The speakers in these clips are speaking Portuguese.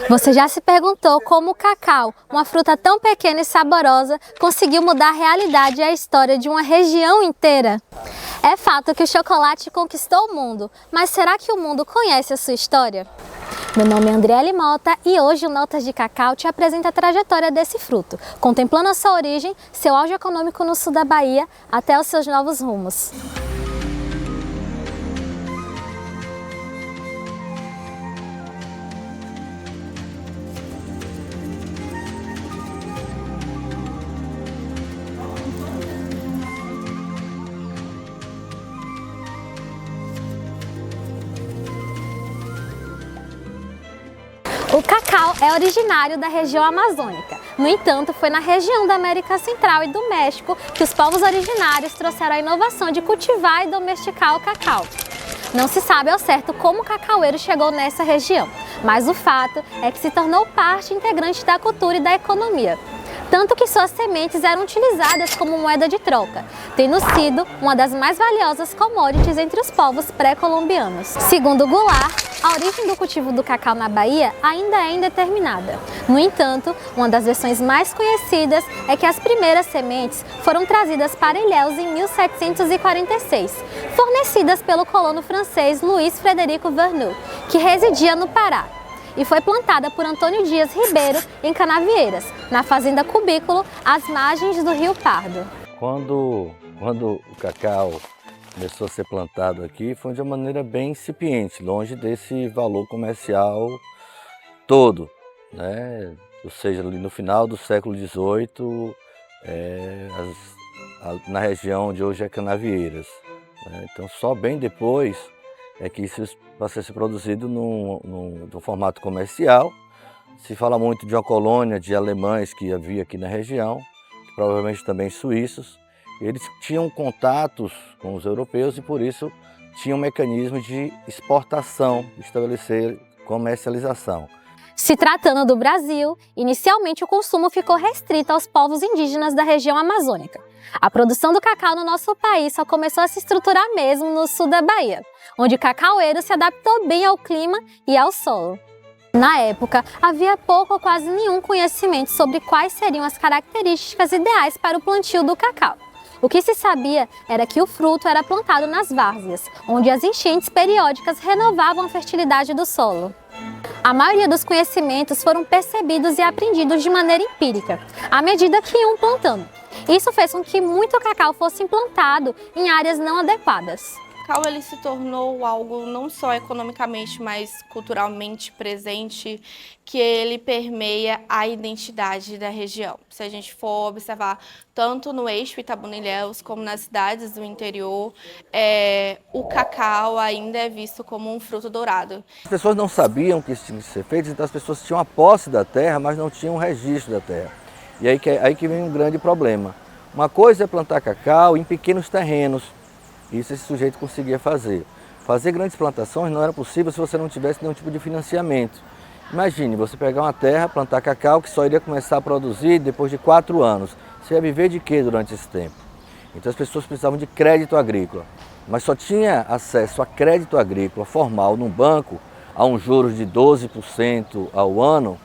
Você já se perguntou como o cacau, uma fruta tão pequena e saborosa, conseguiu mudar a realidade e a história de uma região inteira? É fato que o chocolate conquistou o mundo, mas será que o mundo conhece a sua história? Meu nome é Andriele Mota e hoje o Notas de Cacau te apresenta a trajetória desse fruto, contemplando a sua origem, seu auge econômico no sul da Bahia, até os seus novos rumos. O cacau é originário da região amazônica. No entanto, foi na região da América Central e do México que os povos originários trouxeram a inovação de cultivar e domesticar o cacau. Não se sabe ao certo como o cacaueiro chegou nessa região, mas o fato é que se tornou parte integrante da cultura e da economia. Tanto que suas sementes eram utilizadas como moeda de troca, tendo sido uma das mais valiosas commodities entre os povos pré-colombianos. Segundo Goulart, a origem do cultivo do cacau na Bahia ainda é indeterminada. No entanto, uma das versões mais conhecidas é que as primeiras sementes foram trazidas para Ilhéus em 1746, fornecidas pelo colono francês Luiz Frederico Vernoux, que residia no Pará, e foi plantada por Antônio Dias Ribeiro em Canavieiras, na fazenda Cubículo, às margens do Rio Pardo. Quando o cacau começou a ser plantado aqui, foi de uma maneira bem incipiente, longe desse valor comercial todo, né? Ou seja, ali no final do século XVIII, na região onde hoje é Canavieiras, né? Então, só bem depois é que isso passou a ser produzido num formato comercial. Se fala muito de uma colônia de alemães que havia aqui na região, provavelmente também suíços. Eles tinham contatos com os europeus e por isso tinham um mecanismo de exportação, estabelecer comercialização. Se tratando do Brasil, inicialmente o consumo ficou restrito aos povos indígenas da região amazônica. A produção do cacau no nosso país só começou a se estruturar mesmo no sul da Bahia, onde o cacaueiro se adaptou bem ao clima e ao solo. Na época, havia pouco ou quase nenhum conhecimento sobre quais seriam as características ideais para o plantio do cacau. O que se sabia era que o fruto era plantado nas várzeas, onde as enchentes periódicas renovavam a fertilidade do solo. A maioria dos conhecimentos foram percebidos e aprendidos de maneira empírica, à medida que iam plantando. Isso fez com que muito cacau fosse implantado em áreas não adequadas. O cacau ele se tornou algo não só economicamente, mas culturalmente presente, que ele permeia a identidade da região. Se a gente for observar tanto no eixo Itabuna-Ilhéus como nas cidades do interior, o cacau ainda é visto como um fruto dourado. As pessoas não sabiam que isso tinha que ser feito, então as pessoas tinham a posse da terra, mas não tinham um registro da terra. E aí que vem um grande problema. Uma coisa é plantar cacau em pequenos terrenos. Isso esse sujeito conseguia fazer. Fazer grandes plantações não era possível se você não tivesse nenhum tipo de financiamento. Imagine, você pegar uma terra, plantar cacau que só iria começar a produzir depois de 4 anos. Você ia viver de quê durante esse tempo? Então as pessoas precisavam de crédito agrícola. Mas só tinha acesso a crédito agrícola formal num banco, a um juros de 12% ao ano,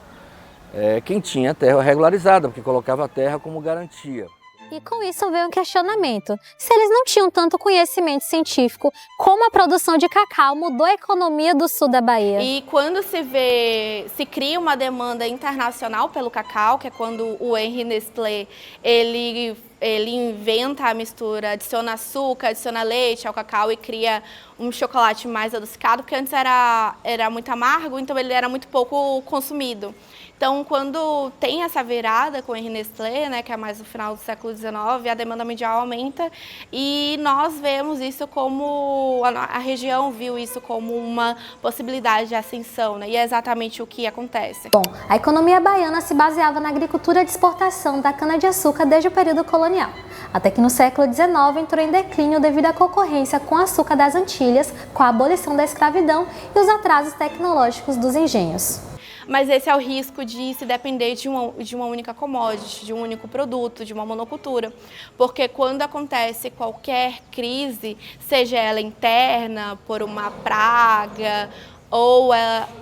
quem tinha terra regularizada, porque colocava a terra como garantia. E com isso veio um questionamento. Se eles não tinham tanto conhecimento científico, como a produção de cacau mudou a economia do sul da Bahia? E quando se cria uma demanda internacional pelo cacau, que é quando o Henri Nestlé, ele inventa a mistura, adiciona açúcar, adiciona leite ao cacau e cria um chocolate mais adocicado, porque antes era muito amargo, então ele era muito pouco consumido. Então, quando tem essa virada com o Henri Nestlé, né, que é mais no final do século XIX, a demanda mundial aumenta e nós vemos isso como, a região viu isso como uma possibilidade de ascensão, né, e é exatamente o que acontece. Bom, a economia baiana se baseava na agricultura de exportação da cana-de-açúcar desde o período colonial, até que no século XIX entrou em declínio devido à concorrência com o açúcar das Antilhas, com a abolição da escravidão e os atrasos tecnológicos dos engenhos. Mas esse é o risco de se depender de uma única commodity, de um único produto, de uma monocultura. Porque quando acontece qualquer crise, seja ela interna, por uma praga, ou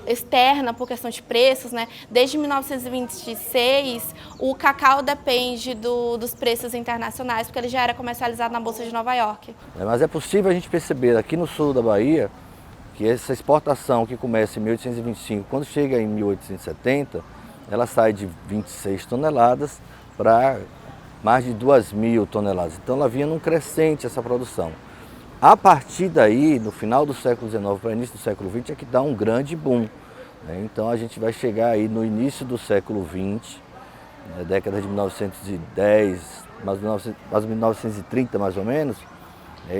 externa por questão de preços, né? Desde 1926, o cacau depende dos preços internacionais, porque ele já era comercializado na Bolsa de Nova York. Mas é possível a gente perceber aqui no sul da Bahia que essa exportação que começa em 1825, quando chega em 1870, ela sai de 26 toneladas para mais de 2.000 toneladas. Então ela vinha num crescente essa produção. A partir daí, no final do século XIX para o início do século XX, é que dá um grande boom, né? Então a gente vai chegar aí no início do século XX, na década de 1910, mais 1930 mais ou menos,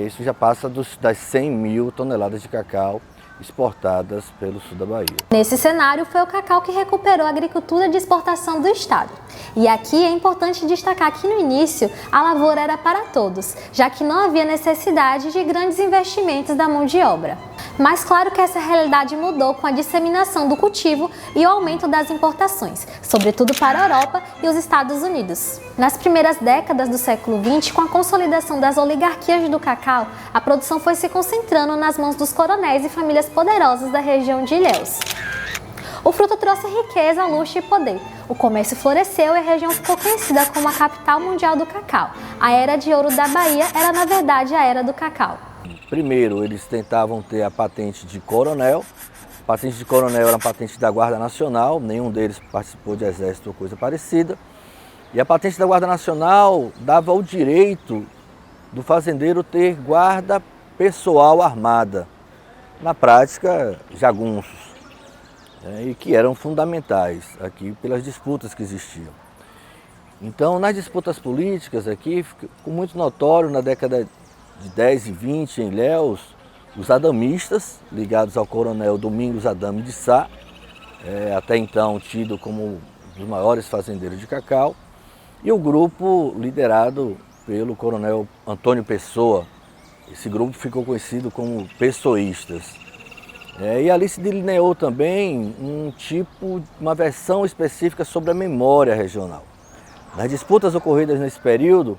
isso já passa das 100.000 toneladas de cacau exportadas pelo sul da Bahia. Nesse cenário, foi o cacau que recuperou a agricultura de exportação do estado. E aqui é importante destacar que no início a lavoura era para todos, já que não havia necessidade de grandes investimentos da mão de obra. Mas claro que essa realidade mudou com a disseminação do cultivo e o aumento das importações, sobretudo para a Europa e os Estados Unidos. Nas primeiras décadas do século XX, com a consolidação das oligarquias do cacau, a produção foi se concentrando nas mãos dos coronéis e famílias poderosas da região de Ilhéus. O fruto trouxe riqueza, luxo e poder. O comércio floresceu e a região ficou conhecida como a capital mundial do cacau. A era de ouro da Bahia era, na verdade, a era do cacau. Primeiro, eles tentavam ter a patente de coronel. A patente de coronel era uma patente da Guarda Nacional, nenhum deles participou de exército ou coisa parecida. E a patente da Guarda Nacional dava o direito do fazendeiro ter guarda pessoal armada. Na prática, jagunços, e que eram fundamentais aqui pelas disputas que existiam. Então, nas disputas políticas aqui, ficou muito notório na década de 10 e 20 em Ilhéus, os adamistas, ligados ao coronel Domingos Adame de Sá, até então tido como um dos maiores fazendeiros de cacau, e o grupo liderado pelo coronel Antônio Pessoa. Esse grupo ficou conhecido como pessoístas. E ali se delineou também uma versão específica sobre a memória regional. Nas disputas ocorridas nesse período,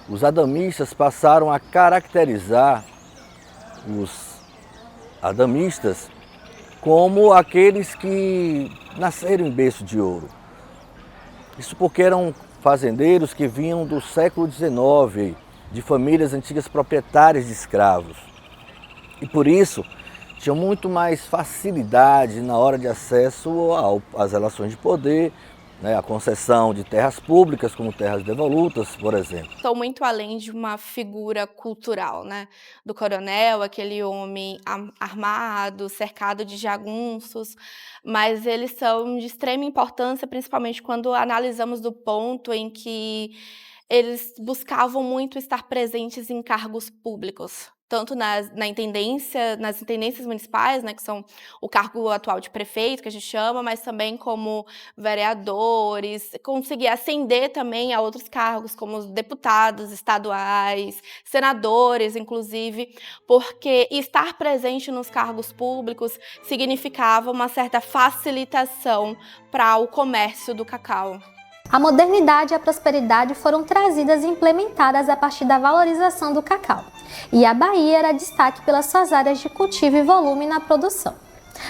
os adamistas passaram a caracterizar os adamistas como aqueles que nasceram em berço de ouro. Isso porque eram fazendeiros que vinham do século XIX, de famílias antigas proprietárias de escravos. E por isso, tinham muito mais facilidade na hora de acesso às relações de poder, né, a concessão de terras públicas, como terras devolutas, por exemplo. Estão muito além de uma figura cultural, né? Do coronel, aquele homem armado, cercado de jagunços, mas eles são de extrema importância, principalmente quando analisamos do ponto em que eles buscavam muito estar presentes em cargos públicos, tanto nas intendências municipais, né, que são o cargo atual de prefeito, que a gente chama, mas também como vereadores, conseguir ascender também a outros cargos, como deputados estaduais, senadores, inclusive, porque estar presente nos cargos públicos significava uma certa facilitação para o comércio do cacau. A modernidade e a prosperidade foram trazidas e implementadas a partir da valorização do cacau, e a Bahia era destaque pelas suas áreas de cultivo e volume na produção.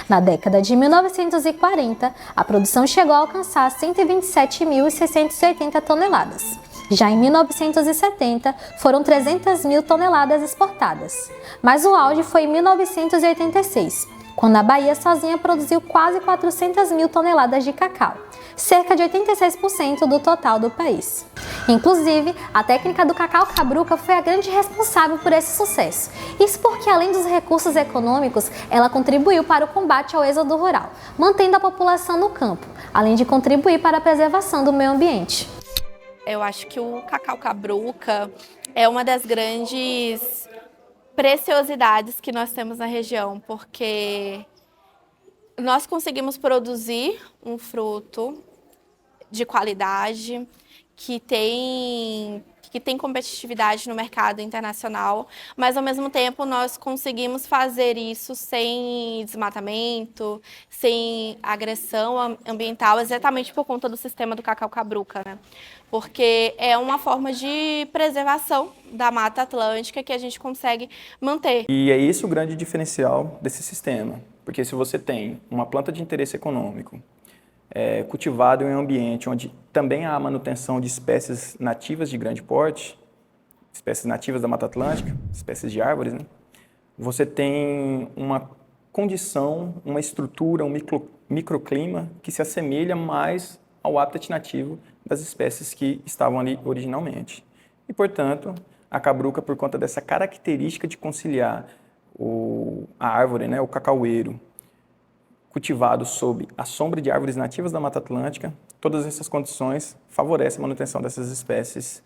Na década de 1940, a produção chegou a alcançar 127.680 toneladas. Já em 1970, foram 300.000 toneladas exportadas, mas o auge foi em 1986, quando a Bahia sozinha produziu quase 400.000 toneladas de cacau, cerca de 86% do total do país. Inclusive, a técnica do cacau cabruca foi a grande responsável por esse sucesso. Isso porque, além dos recursos econômicos, ela contribuiu para o combate ao êxodo rural, mantendo a população no campo, além de contribuir para a preservação do meio ambiente. Eu acho que o cacau cabruca é uma das grandes preciosidades que nós temos na região, porque nós conseguimos produzir um fruto de qualidade, que tem competitividade no mercado internacional, mas ao mesmo tempo nós conseguimos fazer isso sem desmatamento, sem agressão ambiental, exatamente por conta do sistema do cacau cabruca, né? Porque é uma forma de preservação da Mata Atlântica que a gente consegue manter. E é esse o grande diferencial desse sistema. Porque se você tem uma planta de interesse econômico cultivada em um ambiente onde também há manutenção de espécies nativas de grande porte, espécies nativas da Mata Atlântica, espécies de árvores, né? Você tem uma condição, uma estrutura, um microclima que se assemelha mais ao habitat nativo das espécies que estavam ali originalmente. E, portanto, a cabruca, por conta dessa característica de conciliar a árvore, né, o cacaueiro, cultivado sob a sombra de árvores nativas da Mata Atlântica, todas essas condições favorecem a manutenção dessas espécies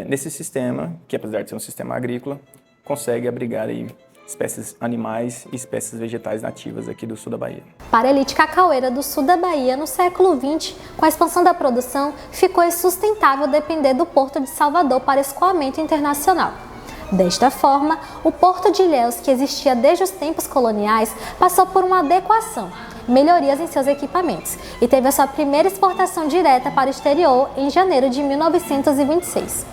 nesse sistema, que apesar de ser um sistema agrícola, consegue abrigar aí espécies animais e espécies vegetais nativas aqui do sul da Bahia. Para a elite cacaueira do sul da Bahia, no século XX, com a expansão da produção, ficou insustentável depender do Porto de Salvador para escoamento internacional. Desta forma, o Porto de Ilhéus, que existia desde os tempos coloniais, passou por uma adequação, melhorias em seus equipamentos, e teve a sua primeira exportação direta para o exterior em janeiro de 1926.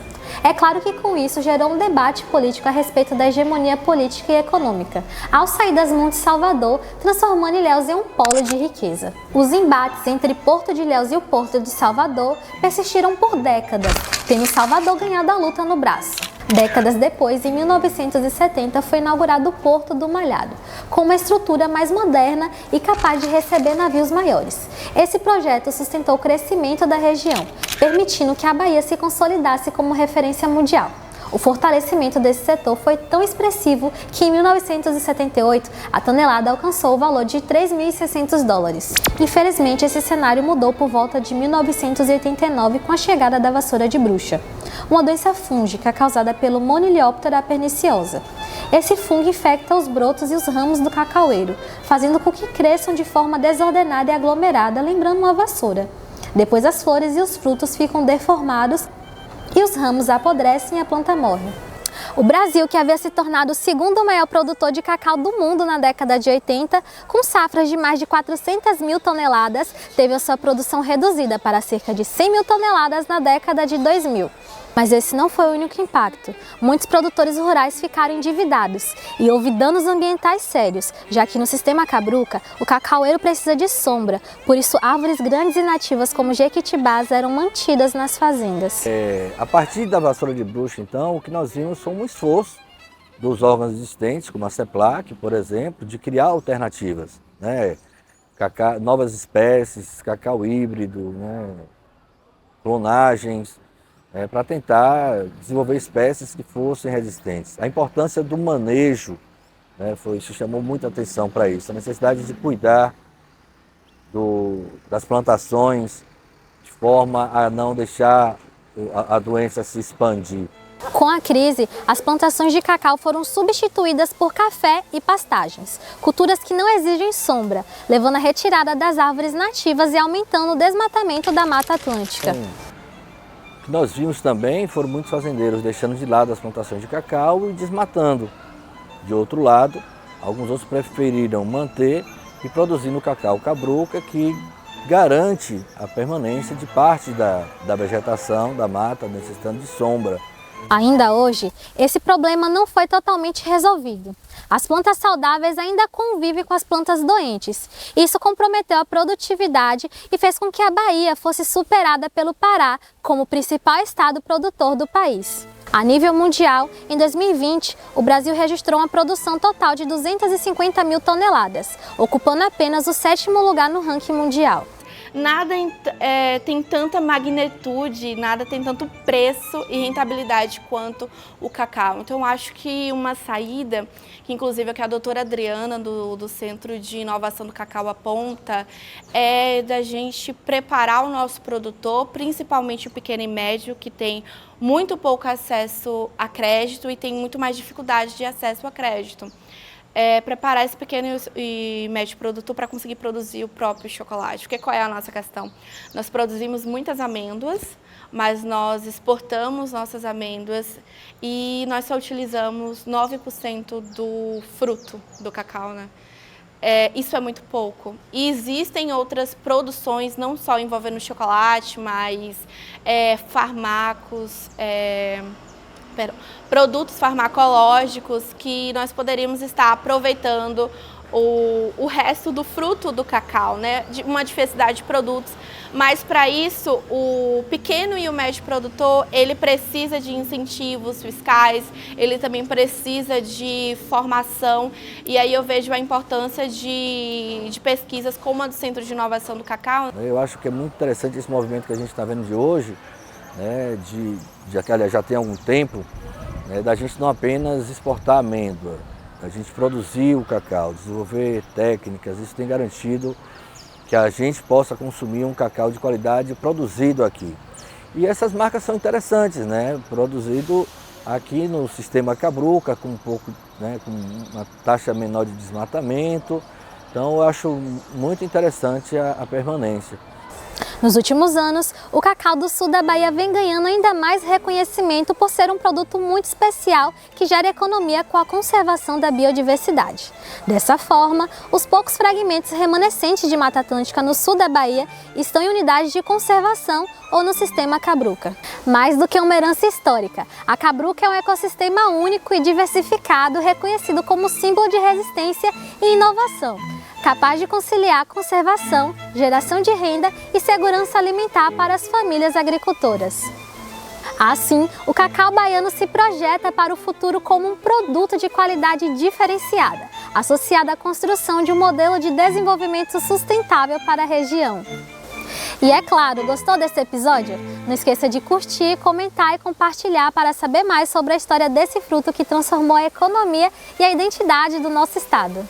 É claro que com isso gerou um debate político a respeito da hegemonia política e econômica, ao sair das mãos de Salvador, transformando Ilhéus em um polo de riqueza. Os embates entre Porto de Ilhéus e o Porto de Salvador persistiram por décadas, tendo Salvador ganhado a luta no braço. Décadas depois, em 1970, foi inaugurado o Porto do Malhado, com uma estrutura mais moderna e capaz de receber navios maiores. Esse projeto sustentou o crescimento da região, permitindo que a Bahia se consolidasse como referência mundial. O fortalecimento desse setor foi tão expressivo que em 1978 a tonelada alcançou o valor de 3.600 dólares. Infelizmente, esse cenário mudou por volta de 1989 com a chegada da vassoura de bruxa, uma doença fúngica causada pelo Monilioptera perniciosa. Esse fungo infecta os brotos e os ramos do cacaueiro, fazendo com que cresçam de forma desordenada e aglomerada, lembrando uma vassoura. Depois as flores e os frutos ficam deformados e os ramos apodrecem e a planta morre. O Brasil, que havia se tornado o segundo maior produtor de cacau do mundo na década de 80, com safras de mais de 400 mil toneladas, teve a sua produção reduzida para cerca de 100 mil toneladas na década de 2000. Mas esse não foi o único impacto. Muitos produtores rurais ficaram endividados e houve danos ambientais sérios, já que no sistema cabruca, o cacaueiro precisa de sombra, por isso árvores grandes e nativas como jequitibás eram mantidas nas fazendas. A partir da vassoura de bruxa, então, o que nós vimos foi um esforço dos órgãos existentes, como a CEPLAC, por exemplo, de criar alternativas, né? Novas espécies, cacau híbrido, né? Clonagens, para tentar desenvolver espécies que fossem resistentes. A importância do manejo, né, isso chamou muita atenção para isso, a necessidade de cuidar das plantações de forma a não deixar a doença se expandir. Com a crise, as plantações de cacau foram substituídas por café e pastagens, culturas que não exigem sombra, levando à retirada das árvores nativas e aumentando o desmatamento da Mata Atlântica. O que nós vimos também foram muitos fazendeiros deixando de lado as plantações de cacau e desmatando. De outro lado, alguns outros preferiram manter e produzir no cacau cabruca, que garante a permanência de parte da vegetação da mata, necessitando de sombra. Ainda hoje, esse problema não foi totalmente resolvido. As plantas saudáveis ainda convivem com as plantas doentes. Isso comprometeu a produtividade e fez com que a Bahia fosse superada pelo Pará como principal estado produtor do país. A nível mundial, em 2020, o Brasil registrou uma produção total de 250 mil toneladas, ocupando apenas o 7º lugar no ranking mundial. Nada tem tanta magnitude, nada tem tanto preço e rentabilidade quanto o cacau. Então, eu acho que uma saída, que inclusive é que a doutora Adriana, do Centro de Inovação do Cacau, aponta, é da gente preparar o nosso produtor, principalmente o pequeno e médio, que tem muito pouco acesso a crédito e tem muito mais dificuldade de acesso a crédito. Preparar esse pequeno e médio produtor para conseguir produzir o próprio chocolate. Porque qual é a nossa questão? Nós produzimos muitas amêndoas, mas nós exportamos nossas amêndoas e nós só utilizamos 9% do fruto do cacau, né? Isso é muito pouco. E existem outras produções, não só envolvendo chocolate, mas produtos farmacológicos que nós poderíamos estar aproveitando o resto do fruto do cacau, né? Uma diversidade de produtos. Mas para isso, o pequeno e o médio produtor, ele precisa de incentivos fiscais, ele também precisa de formação. E aí eu vejo a importância de pesquisas como a do Centro de Inovação do Cacau. Eu acho que é muito interessante esse movimento que a gente está vendo de hoje, né, já tem algum tempo, né, da gente não apenas exportar amêndoa, a gente produzir o cacau, desenvolver técnicas, isso tem garantido que a gente possa consumir um cacau de qualidade produzido aqui. E essas marcas são interessantes, né? Produzido aqui no sistema Cabruca, com com uma taxa menor de desmatamento. Então eu acho muito interessante a permanência. Nos últimos anos, o cacau do sul da Bahia vem ganhando ainda mais reconhecimento por ser um produto muito especial que gera economia com a conservação da biodiversidade. Dessa forma, os poucos fragmentos remanescentes de Mata Atlântica no sul da Bahia estão em unidades de conservação ou no sistema Cabruca. Mais do que uma herança histórica, a Cabruca é um ecossistema único e diversificado, reconhecido como símbolo de resistência e inovação, capaz de conciliar conservação, geração de renda e segurança alimentar para as famílias agricultoras. Assim, o cacau baiano se projeta para o futuro como um produto de qualidade diferenciada, associado à construção de um modelo de desenvolvimento sustentável para a região. E é claro, gostou desse episódio? Não esqueça de curtir, comentar e compartilhar para saber mais sobre a história desse fruto que transformou a economia e a identidade do nosso estado.